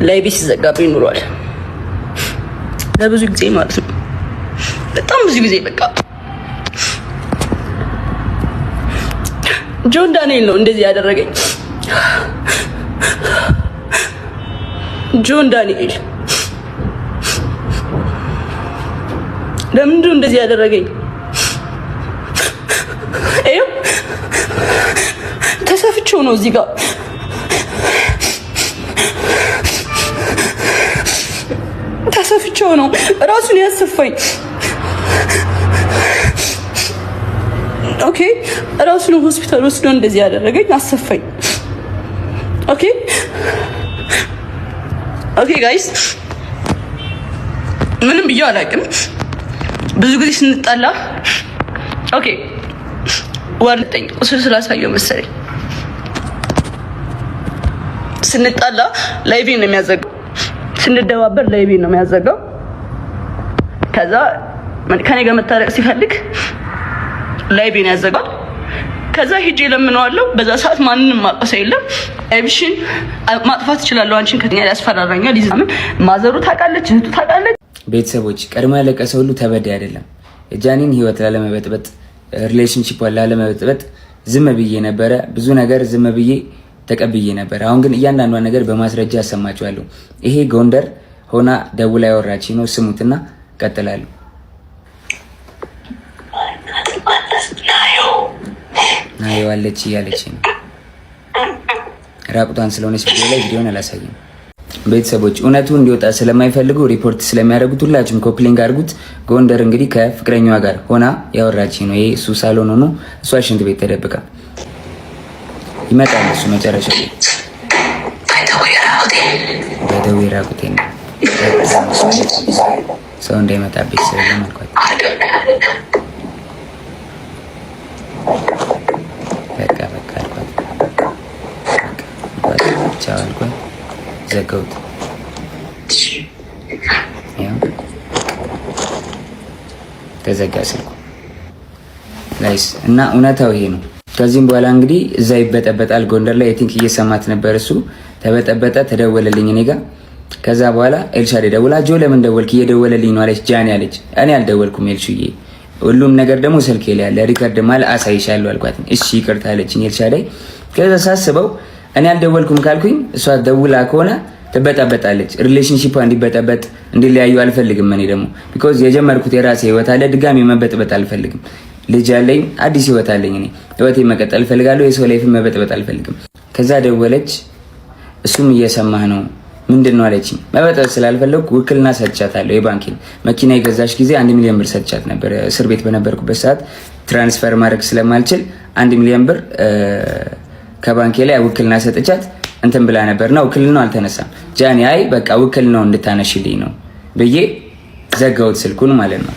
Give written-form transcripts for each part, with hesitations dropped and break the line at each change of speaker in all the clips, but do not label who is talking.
ላይ ቤት ሲዘጋብኝ ኑሯል ለብዙ ጊዜ ማለት ነው። በጣም ብዙ ጊዜ በቃ ጆን ዳንኤል ነው እንደዚህ ያደረገኝ። ጆን ዳንኤል ለምንድን ነው እንደዚህ ያደረገኝ? ይኸው ተሰፍቼው ነው እዚህ ጋር ተሰፍቼው ነው ራሱን ያሰፋኝ። ኦኬ ራሱን ሆስፒታል ወስዶ እንደዚህ ያደረገኝ አሰፋኝ። ኦኬ ጋይስ ምንም ብዬው አላውቅም። ብዙ ጊዜ ስንጣላ ኦኬ ወርጠኝ ቁስል ስላሳየው መሰለኝ ስንጣላ ላይቬን ነው የሚያዘጋው፣ ስንደባበር ላይቬን ነው የሚያዘጋው። ከዛ ከኔ ጋር መታረቅ ሲፈልግ ላይቬን ያዘጋል። ከዛ ሂጄ ለምነዋለሁ። በዛ ሰዓት ማንንም ማቀሰ የለም። አይብሽን ማጥፋት እችላለሁ፣ አንቺን ከተኛ ያስፈራራኛል። ይዛምን ማዘሩ ታውቃለች፣ እህቱ ታውቃለች።
ቤተሰቦች ቀድሞ ያለቀሰ ሁሉ ተበዳይ አይደለም። ጃኒን ህይወት ላለመበጥበጥ ሪሌሽንሺፕ ላለመበጥበጥ ዝም ብዬ ነበረ። ብዙ ነገር ዝም ብዬ ተቀብዬ ነበር። አሁን ግን እያንዳንዷን ነገር በማስረጃ አሰማችኋለሁ። ይሄ ጎንደር ሆና ደውላ ያወራች ነው። ስሙትና ቀጥላለሁ። ናየው አለች እያለች ነው። ራቁቷን ስለሆነች ቪዲዮን አላሳይም። ቤተሰቦች እውነቱ እንዲወጣ ስለማይፈልጉ ሪፖርት ስለሚያደርጉት ሁላችሁም ኮፕሊንግ አድርጉት። ጎንደር እንግዲህ ከፍቅረኛዋ ጋር ሆና ያወራች ነው። ይሄ እሱ ሳሎን ሆኖ እሷ ሽንት ቤት ተደብቃ ይመጣል። እሱ መጨረሻ በደዌ ራቁቴን ሰው እንዳይመጣብኝ ስለለም አልኳት። በቃ አልኳት። ቻው አልኳት። ዘጋሁት። ተዘጋ ስልኩ ጋይስ። እና እውነታው ይሄ ነው። ከዚህም በኋላ እንግዲህ እዛ ይበጠበጣል። ጎንደር ላይ ቲንክ እየሰማት ነበር። እሱ ተበጠበጠ፣ ተደወለልኝ እኔ ጋር። ከዛ በኋላ ኤልሻዴ ደውላ ጆ ለምን ደወልክ? እየደወለልኝ ነው አለች። ጃኒ አለች። እኔ አልደወልኩም ኤልሹዬ፣ ሁሉም ነገር ደግሞ ስልኬ ላይ ያለ ሪከርድ ማለት አሳይሻለሁ አልኳት። እሺ ይቅርታ አለችኝ ኤልሻዴ። ከዛ ሳስበው እኔ አልደወልኩም ካልኩኝ እሷ ደውላ ከሆነ ትበጣበጣለች። ሪሌሽንሺፕ እንዲበጠበጥ እንዲለያዩ አልፈልግም። እኔ ደግሞ ቢኮዝ የጀመርኩት የራሴ ህይወት አለ፣ ድጋሚ መበጥበጥ አልፈልግም። ልጅ አለኝ፣ አዲስ ህይወት አለኝ። እኔ ህይወቴ መቀጠል እፈልጋለሁ። የሰው ላይፍ መበጥበጥ አልፈልግም። ከዛ ደወለች። እሱም እየሰማህ ነው ምንድን ነው አለችኝ። መበጥበጥ ስላልፈለኩ ውክልና ሰጥቻታለሁ። የባንኪን መኪና የገዛች ጊዜ 1 ሚሊዮን ብር ሰጥቻት ነበር። እስር ቤት በነበርኩበት ሰዓት ትራንስፈር ማድረግ ስለማልችል 1 ሚሊዮን ብር ከባንኬ ላይ ውክልና ሰጥቻት እንትን ብላ ነበርና ውክልናው አልተነሳም። ጃኒ አይ በቃ ውክልናው እንድታነሽልኝ ነው ብዬ ዘጋሁት ስልኩን ማለት ነው።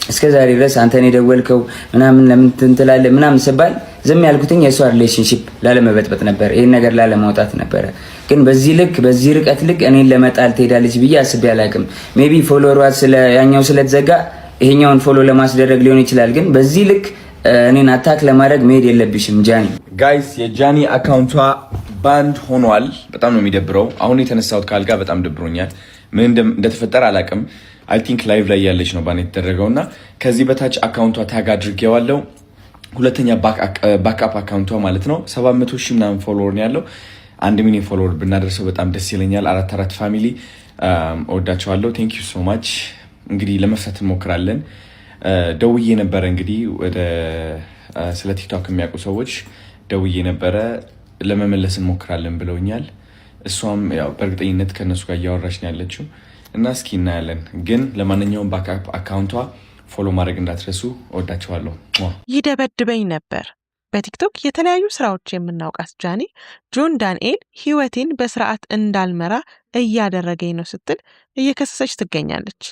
እስከዛሬ ድረስ አንተን የደወልከው ምናምን ለምን ትንትላለህ ምናምን ስባል ዝም ያልኩትኝ የሷ ሪሌሽንሺፕ ላለመበጥበጥ ነበር፣ ይሄን ነገር ላለማውጣት ነበረ። ግን በዚህ ልክ በዚህ ርቀት ልክ እኔን ለመጣል ትሄዳለች ብዬ አስቤ አላቅም። ሜቢ ፎሎወሯ ያኛው ስለተዘጋ ይሄኛውን ፎሎ ለማስደረግ ሊሆን ይችላል። ግን በዚህ ልክ እኔን አታክ ለማድረግ መሄድ የለብሽም ጃኒ።
ጋይስ የጃኒ አካውንቷ ባንድ ሆኗል። በጣም ነው የሚደብረው። አሁን የተነሳሁት ካልጋ በጣም ደብሮኛል። ምን እንደተፈጠረ አላቅም። አይ ቲንክ ላይቭ ላይ ያለች ነው ባን የተደረገውና ከዚህ በታች አካውንቷ ታግ አድርጌዋለሁ። ሁለተኛ ባክአፕ አካውንቷ ማለት ነው 700,000 ምናምን ፎሎወር ነው ያለው። 1 ሚሊዮን ፎሎወር ብናደርሰው በጣም ደስ ይለኛል። 4 ፋሚሊ እወዳቸዋለሁ። ቴንክ ዩ ሶ ማች። እንግዲህ ለመፍታት እንሞክራለን። ደውዬ ነበረ እንግዲህ ወደ ስለ ቲክቶክ የሚያውቁ ሰዎች ደውዬ ነበረ፣ ለመመለስ እንሞክራለን ብለውኛል። እሷም ያው በእርግጠኝነት ከነሱ ጋር እያወራች ነው ያለችው እና እስኪ እናያለን። ግን ለማንኛውም ባክአፕ አካውንቷ ፎሎ ማድረግ እንዳትረሱ። እወዳቸዋለሁ።
ይደበድበኝ ነበር። በቲክቶክ የተለያዩ ስራዎች የምናውቃት ጃኒ ጆን ዳንኤል ህይወቴን በስርዓት እንዳልመራ እያደረገኝ ነው ስትል እየከሰሰች ትገኛለች።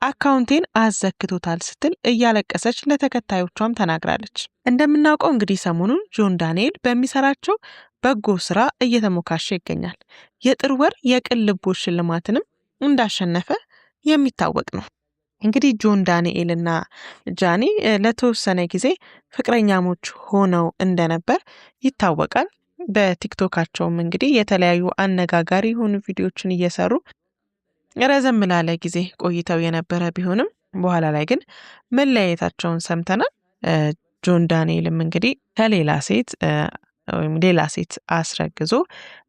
አካውንቴን አዘክቶታል ስትል እያለቀሰች ለተከታዮቿም ተናግራለች። እንደምናውቀው እንግዲህ ሰሞኑን ጆን ዳንኤል በሚሰራቸው በጎ ስራ እየተሞካሸ ይገኛል። የጥር ወር የቅን ልቦች ሽልማትንም እንዳሸነፈ የሚታወቅ ነው። እንግዲህ ጆን ዳንኤል እና ጃኒ ለተወሰነ ጊዜ ፍቅረኛሞች ሆነው እንደነበር ይታወቃል። በቲክቶካቸውም እንግዲህ የተለያዩ አነጋጋሪ የሆኑ ቪዲዮዎችን እየሰሩ ረዘም ላለ ጊዜ ቆይተው የነበረ ቢሆንም በኋላ ላይ ግን መለያየታቸውን ሰምተናል። ጆን ዳንኤልም እንግዲህ ከሌላ ሴት ወይም ሌላ ሴት አስረግዞ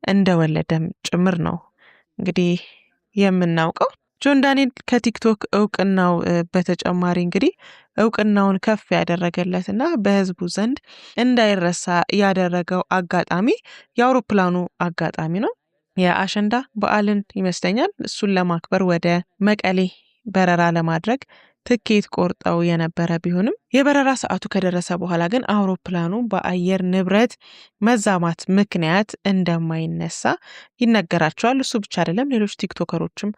እንደወለደም ጭምር ነው እንግዲህ የምናውቀው። ጆን ዳንኤል ከቲክቶክ እውቅናው በተጨማሪ እንግዲህ እውቅናውን ከፍ ያደረገለትና በህዝቡ ዘንድ እንዳይረሳ ያደረገው አጋጣሚ የአውሮፕላኑ አጋጣሚ ነው። የአሸንዳ በዓልን ይመስለኛል እሱን ለማክበር ወደ መቀሌ በረራ ለማድረግ ትኬት ቆርጠው የነበረ ቢሆንም የበረራ ሰዓቱ ከደረሰ በኋላ ግን አውሮፕላኑ በአየር ንብረት መዛማት ምክንያት እንደማይነሳ ይነገራቸዋል። እሱ ብቻ አይደለም፣ ሌሎች ቲክቶከሮችም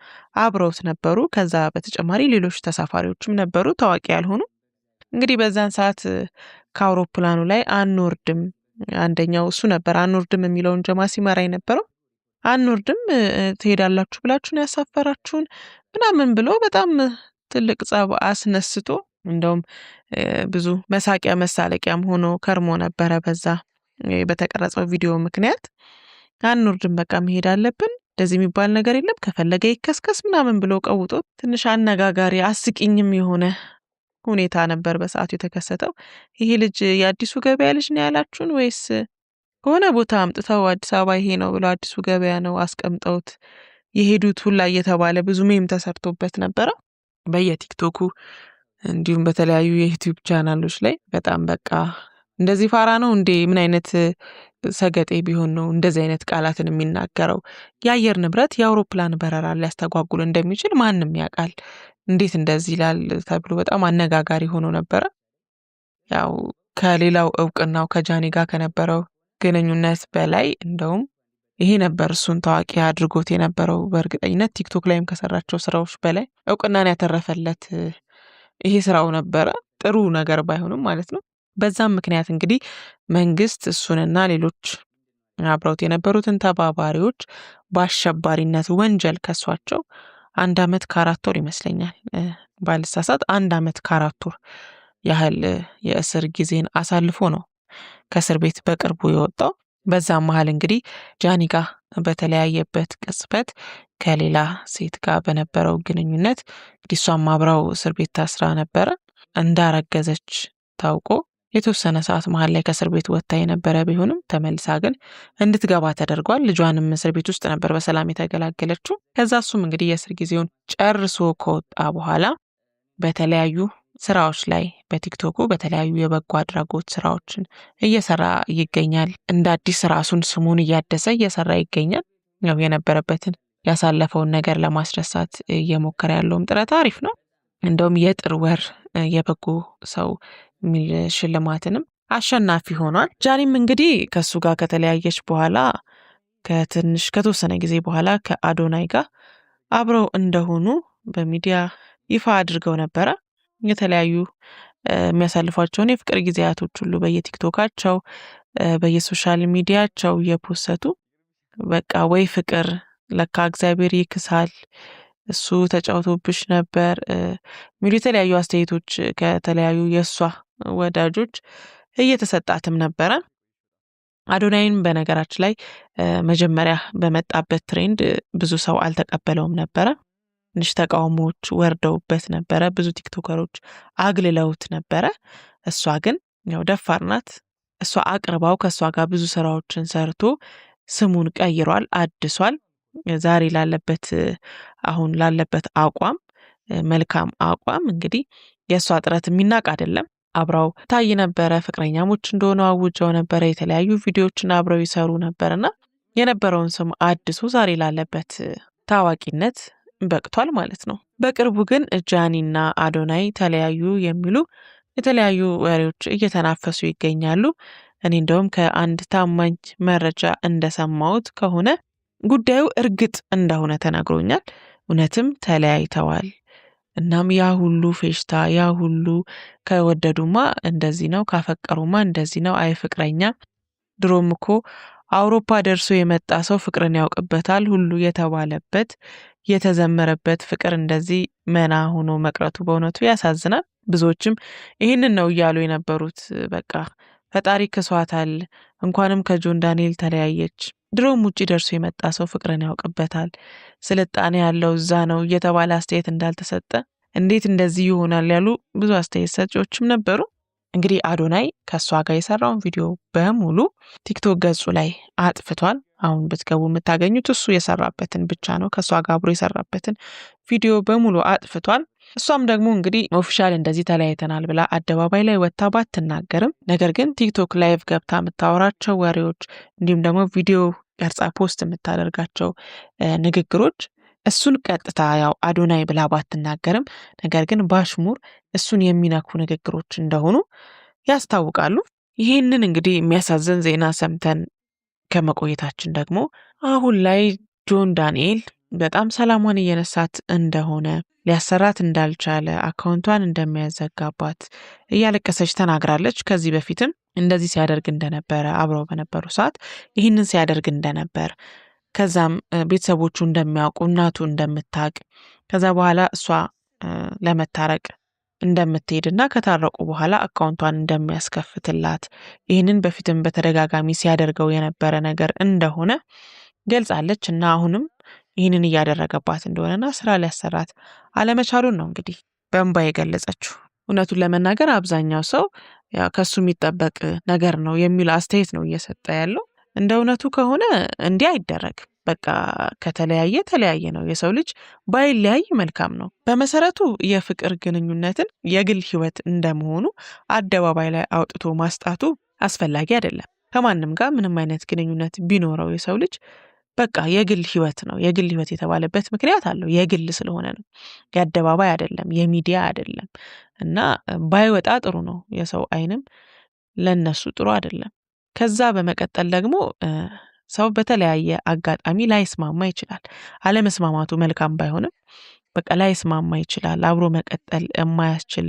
አብረውት ነበሩ። ከዛ በተጨማሪ ሌሎች ተሳፋሪዎችም ነበሩ፣ ታዋቂ ያልሆኑ። እንግዲህ በዛን ሰዓት ከአውሮፕላኑ ላይ አንወርድም፣ አንደኛው እሱ ነበር አንወርድም የሚለውን ጀማ ሲመራ የነበረው። አንወርድም ትሄዳላችሁ ብላችሁን ያሳፈራችሁን ምናምን ብሎ በጣም ትልቅ ጸብ አስነስቶ እንደውም ብዙ መሳቂያ መሳለቂያም ሆኖ ከርሞ ነበረ። በዛ በተቀረጸው ቪዲዮ ምክንያት አንወርድም፣ በቃ መሄድ አለብን፣ እንደዚህ የሚባል ነገር የለም፣ ከፈለገ ይከስከስ ምናምን ብሎ ቀውጦ ትንሽ አነጋጋሪ አስቂኝም የሆነ ሁኔታ ነበር በሰዓቱ የተከሰተው። ይሄ ልጅ የአዲሱ ገበያ ልጅ ነው ያላችሁን ወይስ ከሆነ ቦታ አምጥተው አዲስ አበባ ይሄ ነው ብለው አዲሱ ገበያ ነው አስቀምጠውት የሄዱት ሁላ እየተባለ ብዙ ሜም ተሰርቶበት ነበረ በየቲክቶኩ እንዲሁም በተለያዩ የዩቲዩብ ቻናሎች ላይ። በጣም በቃ እንደዚህ ፋራ ነው እንዴ? ምን አይነት ሰገጤ ቢሆን ነው እንደዚህ አይነት ቃላትን የሚናገረው? የአየር ንብረት የአውሮፕላን በረራ ሊያስተጓጉል እንደሚችል ማንም ያውቃል። እንዴት እንደዚህ ይላል ተብሎ በጣም አነጋጋሪ ሆኖ ነበረ። ያው ከሌላው እውቅናው ከጃኒ ጋር ከነበረው ግንኙነት በላይ እንደውም ይሄ ነበር እሱን ታዋቂ አድርጎት የነበረው። በእርግጠኝነት ቲክቶክ ላይም ከሰራቸው ስራዎች በላይ እውቅናን ያተረፈለት ይሄ ስራው ነበረ፣ ጥሩ ነገር ባይሆንም ማለት ነው። በዛም ምክንያት እንግዲህ መንግስት እሱንና ሌሎች አብረውት የነበሩትን ተባባሪዎች በአሸባሪነት ወንጀል ከሷቸው 1 ዓመት ከ4 ወር ይመስለኛል ባልሳሳት 1 ዓመት ከ4 ወር ያህል የእስር ጊዜን አሳልፎ ነው ከእስር ቤት በቅርቡ የወጣው። በዛም መሀል እንግዲህ ጃኒ ጋር በተለያየበት ቅጽበት ከሌላ ሴት ጋር በነበረው ግንኙነት እንግዲህ እሷም አብራው እስር ቤት ታስራ ነበረ። እንዳረገዘች ታውቆ የተወሰነ ሰዓት መሀል ላይ ከእስር ቤት ወጥታ የነበረ ቢሆንም ተመልሳ ግን እንድትገባ ተደርጓል። ልጇንም እስር ቤት ውስጥ ነበር በሰላም የተገላገለችው። ከዛ እሱም እንግዲህ የእስር ጊዜውን ጨርሶ ከወጣ በኋላ በተለያዩ ስራዎች ላይ በቲክቶኩ በተለያዩ የበጎ አድራጎት ስራዎችን እየሰራ ይገኛል። እንደ አዲስ ራሱን ስሙን እያደሰ እየሰራ ይገኛል። ያው የነበረበትን ያሳለፈውን ነገር ለማስረሳት እየሞከረ ያለውም ጥረት አሪፍ ነው። እንደውም የጥር ወር የበጎ ሰው የሚል ሽልማትንም አሸናፊ ሆኗል። ጃኒም እንግዲህ ከሱ ጋር ከተለያየች በኋላ ከተወሰነ ጊዜ በኋላ ከአዶናይ ጋር አብረው እንደሆኑ በሚዲያ ይፋ አድርገው ነበረ። የተለያዩ የሚያሳልፏቸውን የፍቅር ጊዜያቶች ሁሉ በየቲክቶካቸው በየሶሻል ሚዲያቸው እየፖሰቱ በቃ ወይ ፍቅር ለካ እግዚአብሔር ይክሳል እሱ ተጫውቶብሽ ነበር የሚሉ የተለያዩ አስተያየቶች ከተለያዩ የእሷ ወዳጆች እየተሰጣትም ነበረ። አዶናይን በነገራችን ላይ መጀመሪያ በመጣበት ትሬንድ ብዙ ሰው አልተቀበለውም ነበረ። ትንሽ ተቃውሞዎች ወርደውበት ነበረ። ብዙ ቲክቶከሮች አግልለውት ነበረ። እሷ ግን ያው ደፋር ናት። እሷ አቅርባው ከእሷ ጋር ብዙ ስራዎችን ሰርቶ ስሙን ቀይሯል፣ አድሷል። ዛሬ ላለበት አሁን ላለበት አቋም መልካም አቋም እንግዲህ የእሷ ጥረት የሚናቅ አይደለም። አብራው ታይ ነበረ። ፍቅረኛሞች እንደሆነ አውጀው ነበረ። የተለያዩ ቪዲዮዎችን አብረው ይሰሩ ነበርና የነበረውን ስም አድሶ ዛሬ ላለበት ታዋቂነት በቅቷል ማለት ነው። በቅርቡ ግን ጃኒና አዶናይ ተለያዩ የሚሉ የተለያዩ ወሬዎች እየተናፈሱ ይገኛሉ። እኔ እንደውም ከአንድ ታማኝ መረጃ እንደሰማሁት ከሆነ ጉዳዩ እርግጥ እንደሆነ ተናግሮኛል። እውነትም ተለያይተዋል። እናም ያ ሁሉ ፌሽታ ያ ሁሉ ከወደዱማ እንደዚህ ነው፣ ካፈቀሩማ እንደዚህ ነው፣ አይ ፍቅረኛ ድሮም እኮ አውሮፓ ደርሶ የመጣ ሰው ፍቅርን ያውቅበታል ሁሉ የተባለበት የተዘመረበት ፍቅር እንደዚህ መና ሆኖ መቅረቱ በእውነቱ ያሳዝናል። ብዙዎችም ይህንን ነው እያሉ የነበሩት። በቃ ፈጣሪ ክሷታል፣ እንኳንም ከጆን ዳንኤል ተለያየች። ድሮም ውጪ ደርሶ የመጣ ሰው ፍቅርን ያውቅበታል፣ ስልጣኔ ያለው እዛ ነው እየተባለ አስተያየት እንዳልተሰጠ እንዴት እንደዚህ ይሆናል ያሉ ብዙ አስተያየት ሰጪዎችም ነበሩ። እንግዲህ አዶናይ ከእሷ ጋር የሰራውን ቪዲዮ በሙሉ ቲክቶክ ገጹ ላይ አጥፍቷል። አሁን ብትገቡ የምታገኙት እሱ የሰራበትን ብቻ ነው። ከእሷ ጋር አብሮ የሰራበትን ቪዲዮ በሙሉ አጥፍቷል። እሷም ደግሞ እንግዲህ ኦፊሻል እንደዚህ ተለያይተናል ብላ አደባባይ ላይ ወጥታ ባትናገርም፣ ነገር ግን ቲክቶክ ላይቭ ገብታ የምታወራቸው ወሬዎች እንዲሁም ደግሞ ቪዲዮ ቀርጻ ፖስት የምታደርጋቸው ንግግሮች እሱን ቀጥታ ያው አዶናይ ብላ ባትናገርም፣ ነገር ግን ባሽሙር እሱን የሚነኩ ንግግሮች እንደሆኑ ያስታውቃሉ። ይህንን እንግዲህ የሚያሳዝን ዜና ሰምተን ከመቆየታችን ደግሞ አሁን ላይ ጆን ዳንኤል በጣም ሰላሟን እየነሳት እንደሆነ፣ ሊያሰራት እንዳልቻለ፣ አካውንቷን እንደሚያዘጋባት እያለቀሰች ተናግራለች። ከዚህ በፊትም እንደዚህ ሲያደርግ እንደነበረ አብረው በነበሩ ሰዓት ይህንን ሲያደርግ እንደነበር፣ ከዛም ቤተሰቦቹ እንደሚያውቁ፣ እናቱ እንደምታውቅ፣ ከዛ በኋላ እሷ ለመታረቅ እንደምትሄድና ከታረቁ በኋላ አካውንቷን እንደሚያስከፍትላት፣ ይህንን በፊትም በተደጋጋሚ ሲያደርገው የነበረ ነገር እንደሆነ ገልጻለች። እና አሁንም ይህንን እያደረገባት እንደሆነና ስራ ሊያሰራት አለመቻሉን ነው እንግዲህ በእንባ የገለጸችው። እውነቱን ለመናገር አብዛኛው ሰው ከሱ የሚጠበቅ ነገር ነው የሚል አስተያየት ነው እየሰጠ ያለው። እንደ እውነቱ ከሆነ እንዲህ አይደረግም። በቃ ከተለያየ ተለያየ ነው። የሰው ልጅ ባይለያይ መልካም ነው። በመሰረቱ የፍቅር ግንኙነትን የግል ህይወት እንደመሆኑ አደባባይ ላይ አውጥቶ ማስጣቱ አስፈላጊ አይደለም። ከማንም ጋር ምንም አይነት ግንኙነት ቢኖረው የሰው ልጅ በቃ የግል ህይወት ነው። የግል ህይወት የተባለበት ምክንያት አለው። የግል ስለሆነ ነው። የአደባባይ አይደለም፣ የሚዲያ አይደለም። እና ባይወጣ ጥሩ ነው። የሰው አይንም ለነሱ ጥሩ አይደለም። ከዛ በመቀጠል ደግሞ ሰው በተለያየ አጋጣሚ ላይስማማ ይችላል። አለመስማማቱ መልካም ባይሆንም በቃ ላይስማማ ይችላል። አብሮ መቀጠል የማያስችል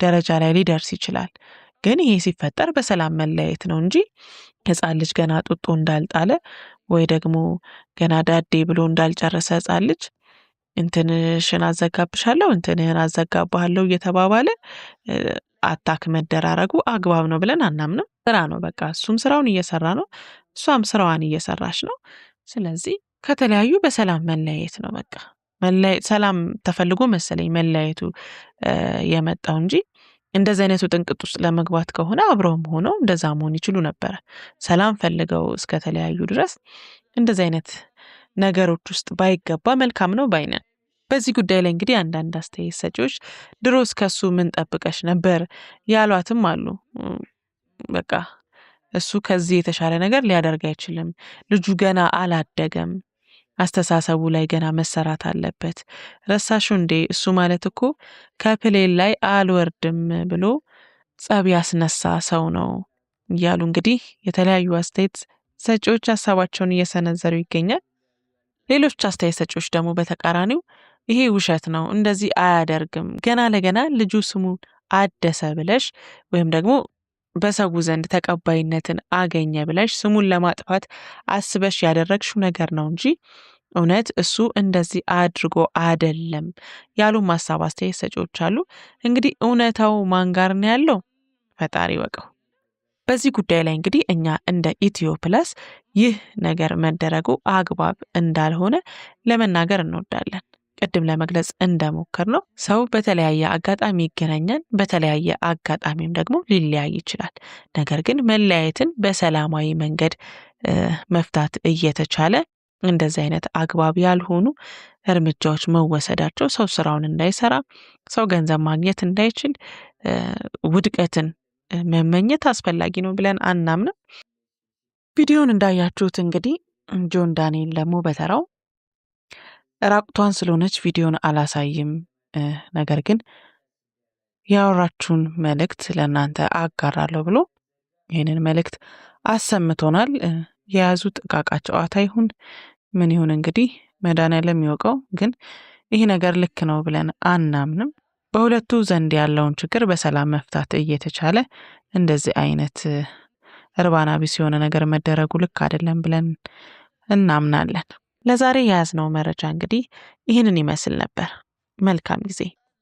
ደረጃ ላይ ሊደርስ ይችላል። ግን ይሄ ሲፈጠር በሰላም መለያየት ነው እንጂ ሕፃን ልጅ ገና ጡጦ እንዳልጣለ ወይ ደግሞ ገና ዳዴ ብሎ እንዳልጨረሰ ሕፃን ልጅ እንትንሽን አዘጋብሻለሁ እንትንህን አዘጋባለሁ እየተባባለ አታክ መደራረጉ አግባብ ነው ብለን አናምንም። ስራ ነው በቃ። እሱም ስራውን እየሰራ ነው፣ እሷም ስራዋን እየሰራች ነው። ስለዚህ ከተለያዩ በሰላም መለያየት ነው በቃ። ሰላም ተፈልጎ መሰለኝ መለያየቱ የመጣው እንጂ እንደዚህ አይነቱ ጥንቅጥ ውስጥ ለመግባት ከሆነ አብረውም ሆነው እንደዛ መሆን ይችሉ ነበረ። ሰላም ፈልገው እስከተለያዩ ድረስ እንደዚህ አይነት ነገሮች ውስጥ ባይገባ መልካም ነው ባይነን። በዚህ ጉዳይ ላይ እንግዲህ አንዳንድ አስተያየት ሰጪዎች ድሮ እስከሱ ምን ጠብቀሽ ነበር ያሏትም አሉ። በቃ እሱ ከዚህ የተሻለ ነገር ሊያደርግ አይችልም፣ ልጁ ገና አላደገም፣ አስተሳሰቡ ላይ ገና መሰራት አለበት። ረሳሹ እንዴ እሱ ማለት እኮ ከፕሌን ላይ አልወርድም ብሎ ጸብ ያስነሳ ሰው ነው እያሉ እንግዲህ የተለያዩ አስተያየት ሰጪዎች ሀሳባቸውን እየሰነዘሩ ይገኛል። ሌሎች አስተያየት ሰጪዎች ደግሞ በተቃራኒው ይሄ ውሸት ነው፣ እንደዚህ አያደርግም፣ ገና ለገና ልጁ ስሙን አደሰ ብለሽ ወይም ደግሞ በሰው ዘንድ ተቀባይነትን አገኘ ብለሽ ስሙን ለማጥፋት አስበሽ ያደረግሽው ነገር ነው እንጂ እውነት እሱ እንደዚህ አድርጎ አይደለም ያሉ ሀሳብ አስተያየት ሰጪዎች አሉ። እንግዲህ እውነታው ማን ጋር ነው ያለው? ፈጣሪ ወቀው። በዚህ ጉዳይ ላይ እንግዲህ እኛ እንደ ኢትዮ ፕለስ ይህ ነገር መደረጉ አግባብ እንዳልሆነ ለመናገር እንወዳለን። ቅድም ለመግለጽ እንደሞከር ነው ሰው በተለያየ አጋጣሚ ይገናኛል፣ በተለያየ አጋጣሚም ደግሞ ሊለያይ ይችላል። ነገር ግን መለያየትን በሰላማዊ መንገድ መፍታት እየተቻለ እንደዚህ አይነት አግባብ ያልሆኑ እርምጃዎች መወሰዳቸው ሰው ስራውን እንዳይሰራ፣ ሰው ገንዘብ ማግኘት እንዳይችል፣ ውድቀትን መመኘት አስፈላጊ ነው ብለን አናምንም። ቪዲዮን እንዳያችሁት እንግዲህ ጆን ዳንኤል ደግሞ በተራው ራቁቷን ስለሆነች ቪዲዮን አላሳይም፣ ነገር ግን ያወራችሁን መልእክት ለእናንተ አጋራለሁ ብሎ ይህንን መልእክት አሰምቶናል። የያዙት ዕቃቃ ጨዋታ ይሁን ምን ይሁን እንግዲህ መድኃኒዓለም የሚወቀው፣ ግን ይህ ነገር ልክ ነው ብለን አናምንም። በሁለቱ ዘንድ ያለውን ችግር በሰላም መፍታት እየተቻለ እንደዚህ አይነት እርባና ቢስ የሆነ ነገር መደረጉ ልክ አይደለም ብለን እናምናለን። ለዛሬ የያዝነው መረጃ እንግዲህ ይህንን ይመስል ነበር። መልካም ጊዜ።